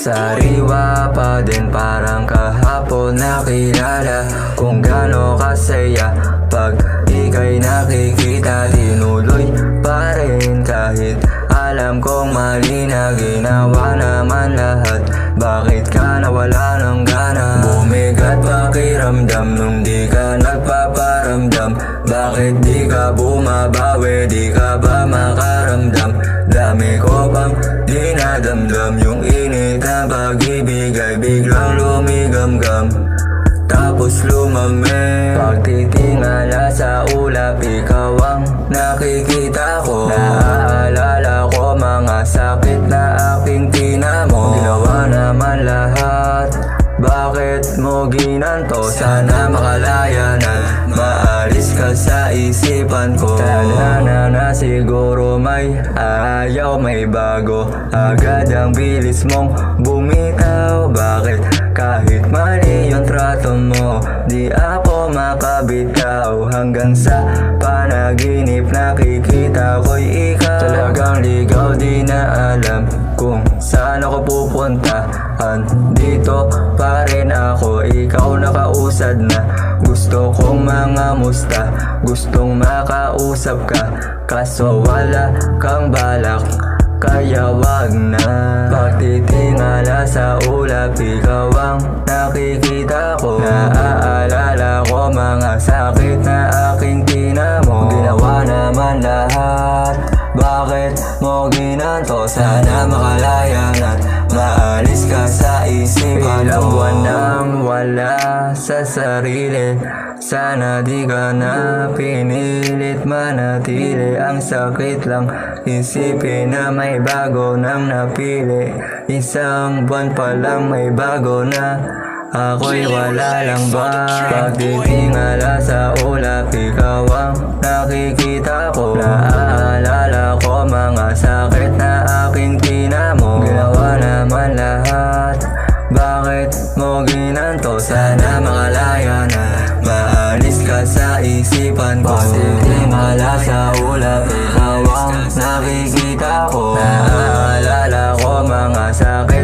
Sariwa pa din parang kahapon nakilala kung gaano kasaya pag ika'y nakikita. Tinuloy pa rin kahit alam kong mali na ginawa naman lahat. Bakit ka nawala ng gana? Bumigat pakiramdam nung di ka nagpaparamdam. Bakit di ka bumabawi? Di ka ba makaramdam? Dami ko pang dinadamdam. Yung init ng pag-ibig ay biglang lumigamgam, tapos lumamig. Pagtitingala sa ulap, ikaw ang nakikita ko. Naaalala ko mga sakit na aking tinamo. Ginawa naman lahat, bakit mo ginanto? Sana makalaya na, maalis ka sa isipan ko. Tadhana na siguro may ayaw, may bago. Agad ang bilis mong bumitaw. Bakit kahit mali yung trato mo, di ako makabitaw? Hanggang sa panaginip nakikita ko'y ikaw. Talagang ligaw, di na alam kung saan ako pupunta. Andito pa rin ako, ikaw nakausad na. Gusto kong mga musta, gustong makausap ka, kaso wala kang balak, kaya wag na. Pagtitingala sa ulap, ikaw ang nakikita ko. Naaalala ko mga sakit na aking tinamo. Ginawa naman lahat, bakit mo ginanto? Sana makalaya na, maalis ka sa isipan ko. Ilang buwan nang wala sa sarili, sana di ka na pinilit manatili. Ang sakit lang isipin na may bago nang napili. Isang buwan pa lang may bago na, ako'y wala lang ba? Pagtitingala sa ulap, ikaw ang nakikita ko. Naaalala ko mga sakit na aking tinamo. Ginawa naman lahat, bakit mo ginanto? Sana makalaya na, maalis ka sa isipan ko. Pagtitingala sa ulap, ikaw ang nakikita ko. Naaalala ko mga sakit